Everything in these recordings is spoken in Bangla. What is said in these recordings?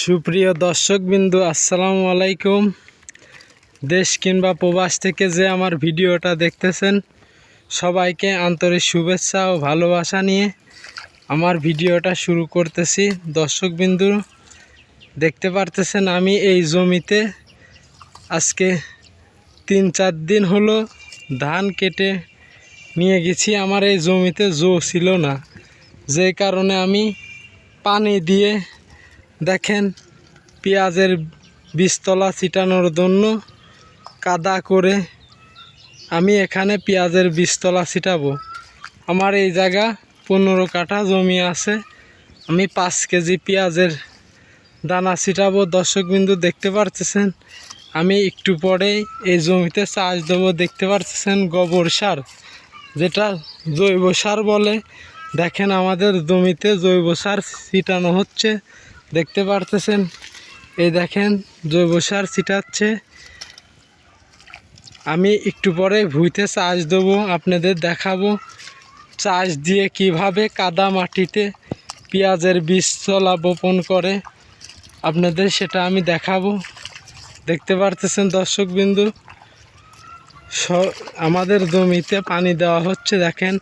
সুপ্রিয় দর্শকবৃন্দ, আসসালামু আলাইকুম। দেশ কিংবা প্রবাস থেকে যে আমার ভিডিওটা দেখতেছেন, সবাইকে আন্তরিক শুভেচ্ছা ও ভালোবাসা নিয়ে আমার ভিডিওটা শুরু করতেছি। দর্শকবৃন্দ, দেখতে পারতেছেন আমি এই জমিতে আজকে 3-4 দিন হলো ধান কেটে নিয়ে গেছি। আমার এই জমিতে জো ছিল না, যে কারণে আমি পানি দিয়ে দেখেন পেঁয়াজের বীজতলা ছিটানোর জন্য কাদা করে আমি এখানে পেঁয়াজের বীজতলা ছিটাবো। আমার এই জায়গা 15 কাঠা জমি আছে। আমি 5 কেজি পেঁয়াজের দানা ছিটাবো। দর্শকবিন্দু, দেখতে পারতেছেন আমি একটু পরেই এই জমিতে চাষ দেবো। দেখতে পারতেছেন গোবর সার, যেটা জৈব সার বলে। দেখেন আমাদের জমিতে জৈব সার ছিটানো হচ্ছে, দেখতে পারতেছেন। এই দেখেন জৈব সার ছিটাচ্ছে। আমি একটু পরে ভুঁইতে চাষ দেবো, আপনাদের দেখাবো চাষ দিয়ে কিভাবে কাদা মাটিতে পেঁয়াজের বীজতলা বপন করে, আপনাদের সেটা আমি দেখাবো। দেখতে পারতেছেন দর্শকবিন্দু, আমাদের জমিতে পানি দেওয়া হচ্ছে। দেখেন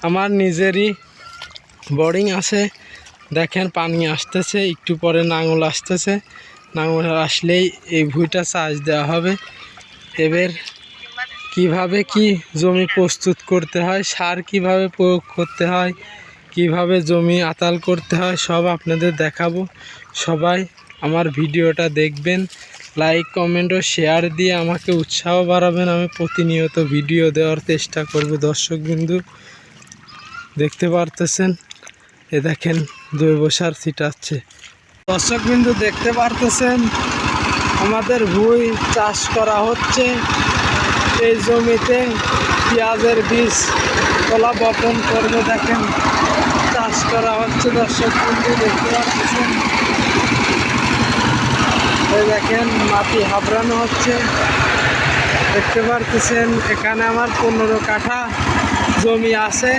আমার নিজেরই বোরিং আছে, দেখেন পানি আসতেছে, একটু পরে নাঙল আসতেছে। নাঙল আসলেই এই ভুঁইটা চাষ দেওয়া হবে। এবার কিভাবে কি জমি প্রস্তুত করতে হয়, সার কিভাবে প্রয়োগ করতে হয়, কিভাবে জমি আতাল করতে হয়, সব আপনাদের দেখাবো। সবাই আমার ভিডিওটা দেখবেন, লাইক কমেন্ট ও শেয়ার দিয়ে আমাকে উৎসাহ বাড়াবেন। আমি প্রতিনিয়ত ভিডিও দেওয়ার চেষ্টা করব। দর্শকবিন্দু, দেখতে পারতেছেন এ দেখেন জৈব সার ছিটাচ্ছে। দর্শকবিন্দু, দেখতে পারতেছেন আমাদের ভুঁই চাষ করা হচ্ছে। এই জমিতে পেঁয়াজের বীজ তলা বপন করবে, দেখেন চাষ করা হচ্ছে। দর্শকবিন্দু, দেখতে পারতেছেন এই দেখেন মাটি হাবড়ানো হচ্ছে। দেখতে পারতেছেন এখানে আমার 15 কাঠা জমি আছে।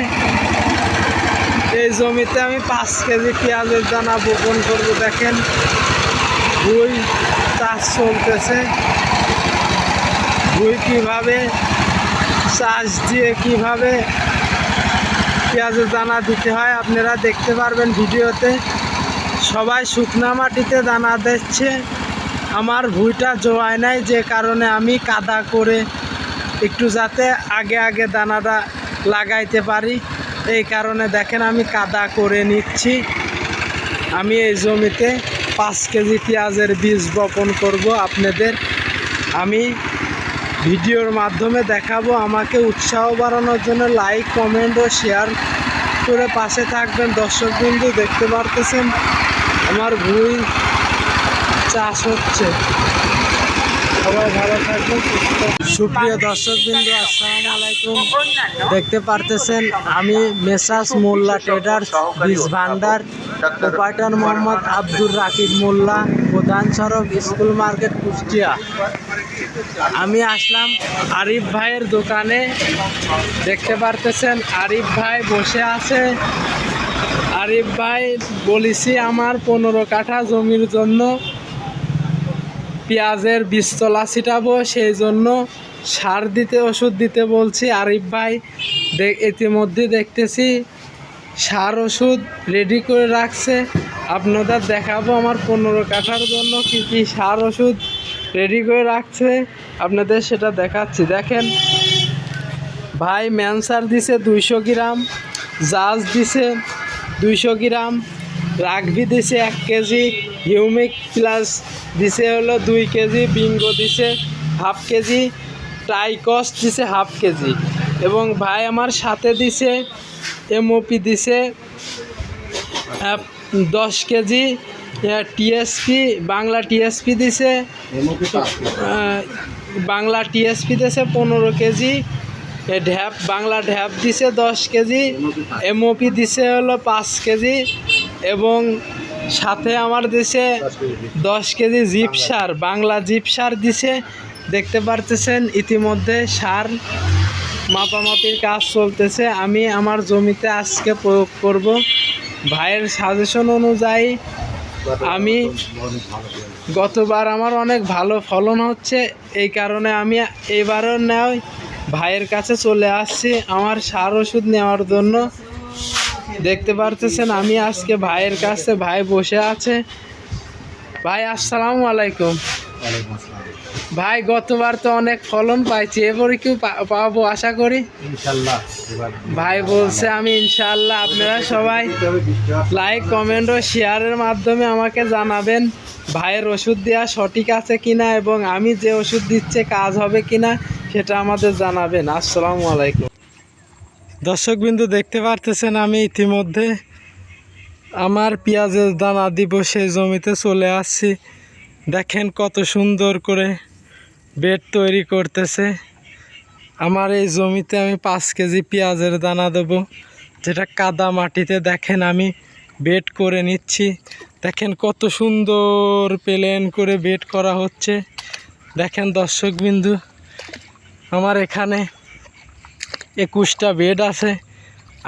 এই জমিতে আমি 5 কেজি পেঁয়াজের দানা বপন করব। দেখেন ভুঁই চাষ চলতেছে। ভুঁই কীভাবে চাষ দিয়ে কিভাবে পেঁয়াজের দানা দিতে হয় আপনারা দেখতে পারবেন ভিডিওতে। সবাই শুকনা মাটিতে দানা দিচ্ছে, আমার ভুঁইটা জোয়ায় নাই, যে কারণে আমি কাদা করে একটু যাতে আগে আগে দানাটা লাগাইতে পারি, এই কারণে দেখেন আমি কাদা করে নিচ্ছি। আমি এই জমিতে 5 কেজি পেঁয়াজের বীজ বপন করব। আপনাদের আমি ভিডিওর মাধ্যমে দেখাবো। আমাকে উৎসাহ বাড়ানোর জন্য লাইক কমেন্ট ও শেয়ার করে পাশে থাকবেন। দর্শকবৃন্দ, দেখতে পারতেছেন আমার ভুঁই চাষ হচ্ছে। সবাই ভালো থাকবেন। সুপ্রিয় দর্শকবৃন্দ, আসসালামু আলাইকুম। দেখতে পারতেছেন আমি মেসার্স মোল্লা ট্রেডার্স বীজ ভান্ডার, প্রোপাইটার মোহাম্মদ আব্দুর রাকিব মোল্লা, প্রধান সড়ক, স্কুল মার্কেট, কুষ্টিয়া। আমি আসলাম আরিফ ভাইয়ের দোকানে। দেখতে পারতেছেন আরিফ ভাই বসে আছে। আরিফ ভাই বলেছি আমার 15 কাঠা জমির জন্য পেঁয়াজের বীজতলা ছিটাবো, সেই জন্য সার দিতে ওষুধ দিতে বলছি। আরিফ ভাই ইতিমধ্যে দেখতেছি সার ওষুধ রেডি করে রাখছে। আপনাদের দেখাবো আমার 15 কাঠার জন্য কী কী সার ওষুধ রেডি করে রাখছে, আপনাদের সেটা দেখাচ্ছি। দেখেন ভাই ম্যানসার দিছে 200 গ্রাম, জাজ দিছে 200 গ্রাম, রাগবি দিছে 1 কেজি, হিউমিক প্লাস দিছে হলো 2 কেজি, বিঙ্গো দিছে 1/2 কেজি, টাইকস দিছে 1/2 কেজি, এবং ভাই আমার সাথে দিছে এমওপি দিছে 10 কেজি, টিএসপি বাংলা টিএসপি দিছে, বাংলা টিএসপি দিছে 15 কেজি, ঢ্যাপ বাংলা ঢ্যাপ দিছে 10 কেজি, এমওপি দিছে হলো 5 কেজি, এবং সাথে আমার দিছে 10 কেজি জিপ সার, বাংলা জিপ সার দিছে। দেখতে পারতেছেন ইতিমধ্যে সার মাপামাপির কাজ চলতেছে। আমি আমার জমিতে আজকে প্রয়োগ করব। ভাইয়ের সাজেশন অনুযায়ী আমি গতবার আমার অনেক ভালো ফলন হচ্ছে, এই কারণে আমি এবারও নেয় ভাইয়ের কাছে চলে আসছি আমার সার ওষুধ নেওয়ার জন্য। দেখতে পারতেছেন আমি আজকে ভাইয়ের কাছে, ভাই বসে আছে। ভাই আসসালামু আলাইকুম। ভাই গতবার তো অনেক ফলন পাইছি, এবারে কি পাবো আশা করি ইনশাআল্লাহ। ভাই বলছে আমি ইনশাআল্লাহ। আপনারা সবাই লাইক কমেন্ট ও শেয়ারের মাধ্যমে আমাকে জানাবেন ভাইয়ের ওষুধ দেওয়া সঠিক আছে কিনা এবং আমি যে ওষুধ দিচ্ছে কাজ হবে কিনা সেটা আমাদের জানাবেন। আসসালামু আলাইকুম। দর্শকবিন্দু দেখতে পারতেছেন আমি ইতিমধ্যে আমার পেঁয়াজের দানা দিব সেই জমিতে চলে আসছি। দেখেন কত সুন্দর করে বেড তৈরি করতেছে। আমার এই জমিতে আমি 5 কেজি পেঁয়াজের দানা দেবো, যেটা কাদা মাটিতে দেখেন আমি বেড করে নিচ্ছি। দেখেন কত সুন্দর প্লেন করে বেড করা হচ্ছে। দেখেন দর্শকবিন্দু আমার এখানে 21টা বেড আছে।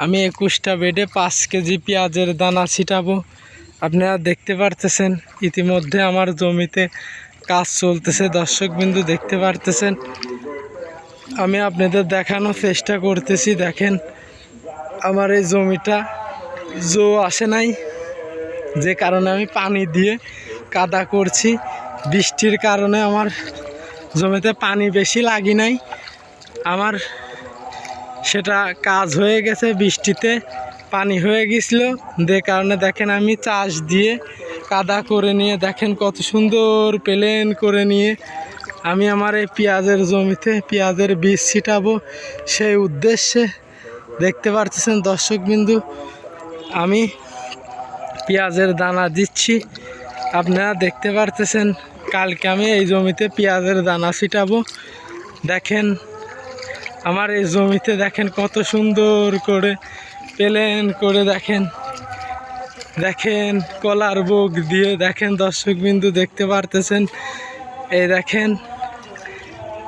আমি 21টা বেডে 5 কেজি পেঁয়াজের দানা ছিটাবো। আপনারা দেখতে পারতেছেন ইতিমধ্যে আমার জমিতে কাজ চলতেছে। দর্শকবিন্দু দেখতে পারতেছেন আমি আপনাদের দেখানোর চেষ্টা করতেছি। দেখেন আমার এই জমিটা জো আসে নাই, যে কারণে আমি পানি দিয়ে কাদা করছি। বৃষ্টির কারণে আমার জমিতে পানি বেশি লাগি নাই, আমার সেটা কাজ হয়ে গেছে। বৃষ্টিতে পানি হয়ে গেছিলো, যে কারণে দেখেন আমি চাষ দিয়ে কাদা করে নিয়ে দেখেন কত সুন্দর প্লেন করে নিয়ে আমি আমার এই পেঁয়াজের জমিতে পেঁয়াজের বীজ ছিটাবো সেই উদ্দেশ্যে। দেখতে পারতেছেন দর্শকবিন্দু আমি পেঁয়াজের দানা দিচ্ছি। আপনারা দেখতে পারতেছেন কালকে আমি এই জমিতে পেঁয়াজের দানা ছিটাবো। দেখেন আমার এই জমিতে দেখেন কত সুন্দর করে প্লেন করে দেখেন দেখেন কলার বুক দিয়ে দেখেন দর্শকবিন্দু দেখতে পারতেছেন। এই দেখেন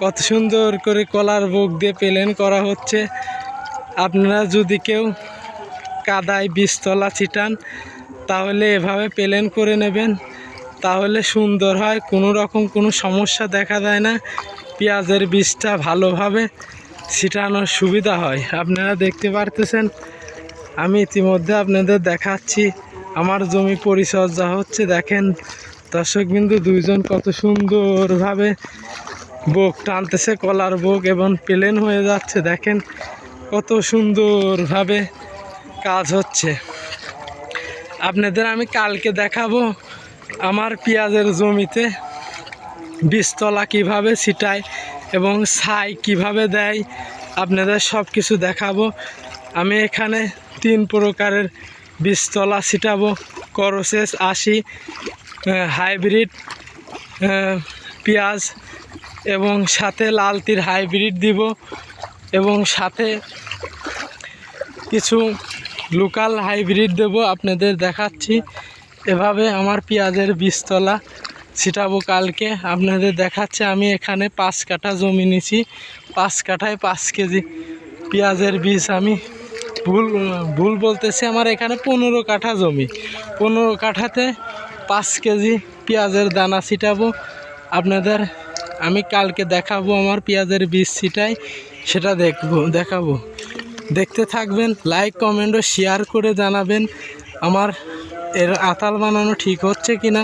কত সুন্দর করে কলার বুক দিয়ে প্লেন করা হচ্ছে। আপনারা যদি কেউ কাদায় বীজতলা ছিটান তাহলে এভাবে প্লেন করে নেবেন, তাহলে সুন্দর হয়, কোনো রকম কোনো সমস্যা দেখা যায় না। পেঁয়াজের বীজটা ভালোভাবে ছিটানোর সুবিধা হয়। আপনারা দেখতে পারতেছেন আমি ইতিমধ্যে আপনাদের দেখাচ্ছি আমার জমি পরিচর্যা হচ্ছে। দেখেন দর্শকবিন্দু দুইজন কত সুন্দরভাবে বোক টানতেছে, কলার বোক, এবং প্লেন হয়ে যাচ্ছে। দেখেন কত সুন্দরভাবে কাজ হচ্ছে। আপনাদের আমি কালকে দেখাবো আমার পেঁয়াজের জমিতে বীজতলা কিভাবে ছিটায় এবং ছাই কিভাবে দেয়, আপনাদের সব কিছু দেখাবো। আমি এখানে 3 প্রকারের বীজতলা ছিটাবো। করসেস 80 হাইব্রিড পেঁয়াজ এবং সাথে লালতির হাইব্রিড দিব এবং সাথে কিছু লোকাল হাইব্রিড দেব। আপনাদের দেখাচ্ছি এভাবে আমার পেঁয়াজের বীজতলা ছিটাবো কালকে। আপনাদের দেখাচ্ছে আমি এখানে 5 কাঠা জমি নিছি, 5 কাঠায় 5 কেজি পেঁয়াজের বীজ। আমি ভুল বলতেছি, আমার এখানে 15 কাঠা জমি, 15 কাঠাতে 5 কেজি পেঁয়াজের দানা ছিটাবো। আপনাদের আমি কালকে দেখাবো আমার পেঁয়াজের বীজ ছিটাই, সেটা দেখাবো। দেখতে থাকবেন, লাইক কমেন্ট ও শেয়ার করে জানাবেন আমার এর আতাল বানানো ঠিক হচ্ছে কিনা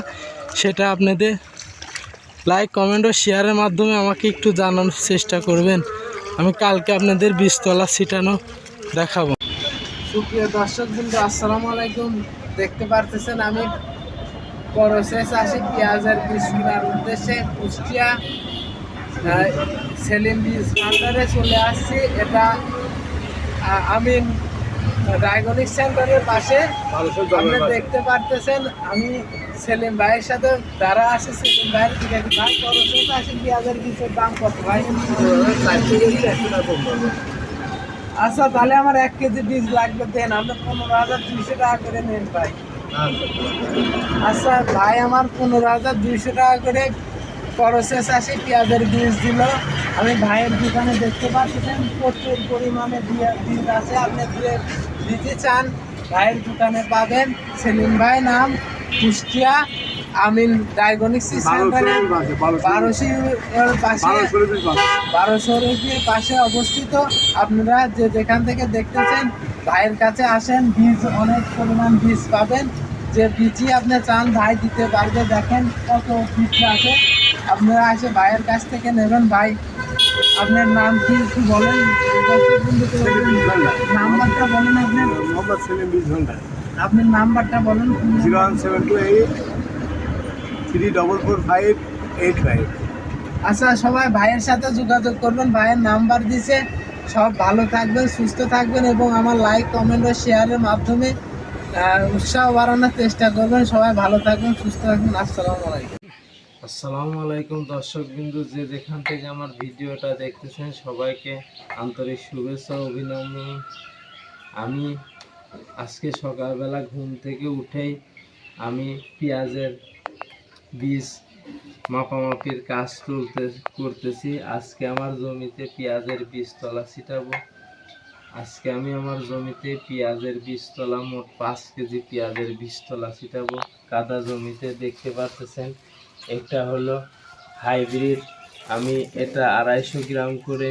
সেটা আপনাদের লাইক কমেন্ট ও শেয়ারের মাধ্যমে আমাকে একটু জানানোর চেষ্টা করবেন। আমি কালকে আপনাদের বীজতলা ছিটানো দেখাবো। সুপ্রিয় দর্শকবৃন্দ আসসালামু আলাইকুম। দেখতে পারতেছেন আমি করসেস 80 পেঁয়াজের বীজ কেনার উদ্দেশ্যে কুষ্টিয়া সেলিম বীজ ভান্ডারে চলে আসছি। এটা আমি ডায়াগনিক সেন্টারের পাশে। আপনারা দেখতে পারতেছেন আমি সেলিম ভাইয়ের সাথে দাঁড়া আছে। সেলিম ভাইয়ের থেকে ভাই করসেস 80 পেঁয়াজের বীজের দাম কত ভাই? আচ্ছা তাহলে আমার 1 কেজি বীজ লাগবে, দেন আমরা 15,200 টাকা করে নেন ভাই। আচ্ছা ভাই আমার 15,200 টাকা করে করসেস 80 পেঁয়াজের বীজ দিল। আমি ভাইয়ের দোকানে দেখতে পাচ্ছেন প্রচুর পরিমাণে বীজ আছে। আপনি দিতে চান ভাইয়ের দোকানে পাবেন। সেলিম ভাই নাম, কুষ্টিয়া আমিন ডায়াগনস্টিক সেন্টারের 1200 পাশে অবস্থিত। আপনারা যে যেখান থেকে দেখতেছেন ভাইয়ের কাছে আসেন, বীজ অনেক পরিমাণ বীজ পাবেন। যে বীজই আপনি চান ভাই দিতে পারবে। দেখেন কত বীজ আছে, আপনারা এসে ভাইয়ের কাছ থেকে নেবেন। ভাই আপনার নাম কি একটু বলেন, নাম্বারটা বলেন আপনার। মোহাম্মদ সেলিম বীজ ভান্ডার। আপনার নাম্বারটা বলেন। 01728 আচ্ছা, সবাই ভাইয়ের সাথে যোগাযোগ করবেন, ভাইয়ের নাম্বার দিছে। সব ভালো থাকবেন, সুস্থ থাকবেন এবং আমার লাইক কমেন্ট ও শেয়ারের মাধ্যমে উৎসাহ বাড়ানোর চেষ্টা করবেন। সবাই ভালো থাকবেন, সুস্থ থাকবেন। আসসালামু আলাইকুম। আসসালামু আলাইকুম দর্শকবৃন্দু, যে যেখান থেকে আমার ভিডিওটা দেখতেছেন সবাইকে আন্তরিক শুভেচ্ছা ও অভিনন্দন। আমি আজকে সকালবেলা ঘুম থেকে উঠেই আমি পেঁয়াজের বীজ মাপামাপির কাজ করতেছি। আজকে আমার জমিতে পেঁয়াজের বীজতলা ছিটাবো। আজকে আমি আমার জমিতে পেঁয়াজের বীজতলা মোট 5 কেজি পেঁয়াজের বীজতলা ছিটাবো। কাদা জমিতে দেখতে পাচ্ছেন, এটা হলো হাইব্রিড। আমি এটা 250 গ্রাম করে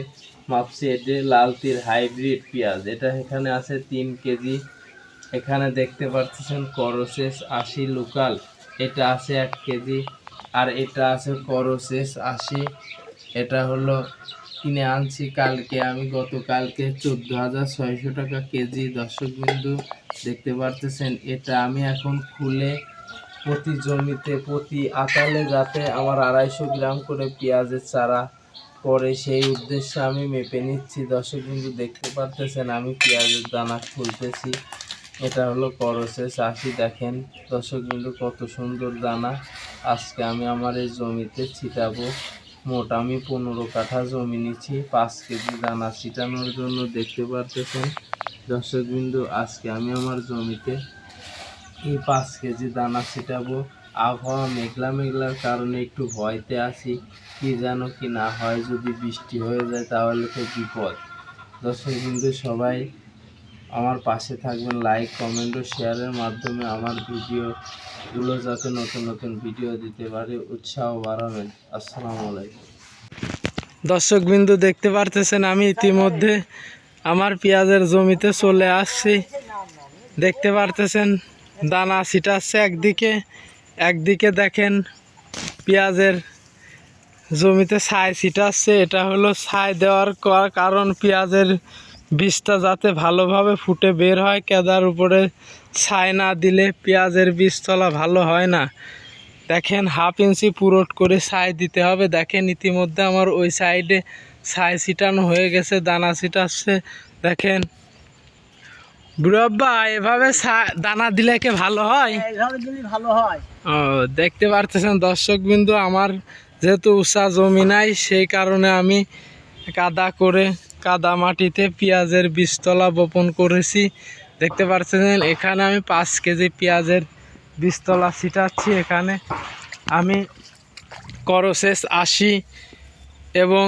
মাপছি। এটা লালতির হাইব্রিড পেঁয়াজ। এটা এখানে আছে 3 কেজি। এখানে দেখতে পাচ্ছেন করসেস 80 লোকাল, এটা আছে 1 কেজি। আর এটা আছে করসেস 80, এটা হলো কিনে আনছি কালকে আমি, গতকালকে 14,600 টাকা কেজি। দর্শকবৃন্দু দেখতে পারতেছেন, এটা আমি এখন খুলে প্রতি জমিতে প্রতি আতালে যাতে আমার 250 গ্রাম করে পেঁয়াজের চারা পরে সেই উদ্দেশ্যে আমি মেপে নিচ্ছি। দর্শকবৃন্দু দেখতে পারতেছেন আমি পেঁয়াজের দানা খুলতেছি। এটা হলো করসেস 80। দেখেন দর্শকবৃন্দু কত সুন্দর দানা। আজকে আমি আমার এই জমিতে ছিটাবো। মোট আমি 15 কাঠা জমি নিচ্ছি 5 কেজি দানা ছিটানোর জন্য। দেখতে পারতেছেন দর্শকবৃন্দু, আজকে আমি আমার জমিতে এই 5 কেজি দানা ছিটাবো। আবহাওয়া মেঘলা মেঘলার কারণে একটু ভয়তে আছি, কি যেন কি না হয়, যদি বৃষ্টি হয়ে যায় তাহলে তো বিপদ। দর্শকবৃন্দু সবাই আমার পাশে থাকবেন, লাইক কমেন্ট ও শেয়ারের মাধ্যমে আমার ভিডিওগুলো যাতে নতুন নতুন ভিডিও দিতে পারে উৎসাহ বাড়াবেন। আসসালামু আলাইকুম। দর্শকবৃন্দু দেখতে পারতেছেন আমি ইতিমধ্যে আমার পেঁয়াজের জমিতে চলে আসছি। দেখতে পারতেছেন দানা ছিটাচ্ছে একদিকে দেখেন পেঁয়াজের জমিতে ছাই ছিটাচ্ছে। এটা হলো ছাই দেওয়ার কারণ পেঁয়াজের বীজটা যাতে ভালোভাবে ফুটে বের হয়। কেদার উপরে ছাই না দিলে পেঁয়াজের বীজতলা ভালো হয় না। দেখেন 1/2 ইঞ্চি পুরোট করে ছাই দিতে হবে। দেখেন ইতিমধ্যে আমার ওই সাইডে ছাই ছিটানো হয়ে গেছে, দানা ছিটাচ্ছে। দেখেন বুড়াব্বা, এভাবে দানা দিলে কি ভালো হয়? ভালো হয়। ও, দেখতে পারতেছেন দর্শকবৃন্দু, আমার যেহেতু উঁচা জমি নাই সেই কারণে আমি কাদা মাটিতে পেঁয়াজের বীজতলা বপন করেছি। দেখতে পাচ্ছেন এখানে আমি 5 কেজি পেঁয়াজের বীজতলা ছিটাচ্ছি। এখানে আমি করসেস 80 এবং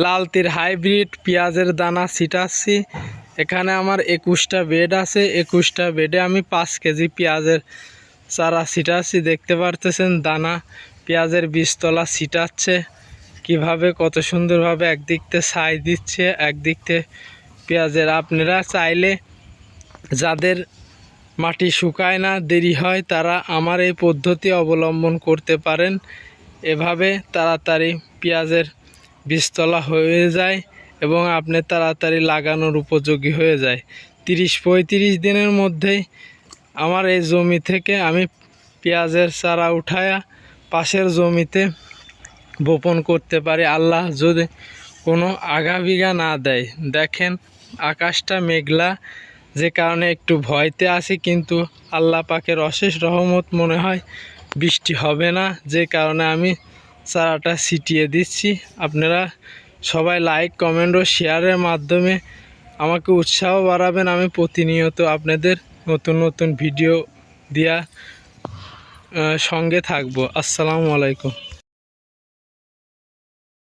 লালতির হাইব্রিড পেঁয়াজের দানা ছিটাচ্ছি। এখানে আমার 21টা বেড আছে। 21টা বেডে আমি 5 কেজি পেঁয়াজের চারা ছিটাচ্ছি। দেখতে পারতেছেন দানা পেঁয়াজের বীজতলা ছিটাচ্ছে কিভাবে, কত সুন্দরভাবে। একদিকতে ছাই দিচ্ছে, একদিকতে পেঁয়াজের। আপনারা চাইলে যাদের মাটি শুকায় না, দেরি হয়, তারা আমার এই পদ্ধতি অবলম্বন করতে পারেন। এভাবে তাড়াতাড়ি পেঁয়াজের বীজতলা হয়ে যায় এবং আপনি তাড়াতাড়ি লাগানোর উপযোগী হয়ে যায়। 30-35 দিনের মধ্যেই আমার এই জমি থেকে আমি পেঁয়াজের চারা উঠায়া পাশের জমিতে বপন করতে পারি, আল্লাহ যদি কোনো আগাবিগা না দেয়। দেখেন আকাশটা মেঘলা, যে কারণে একটু ভয়তে আছি, কিন্তু আল্লাহ পাকের অশেষ রহমত, মনে হয় বৃষ্টি হবে না, যে কারণে আমি চারাটা ছিটিয়ে দিচ্ছি। আপনারা সবাই লাইক কমেন্ট ও শেয়ারের মাধ্যমে আমাকে উৎসাহ বাড়াবেন। আমি প্রতিনিয়ত আপনাদের নতুন নতুন ভিডিও দেওয়া সঙ্গে থাকবো। আসসালামু আলাইকুম।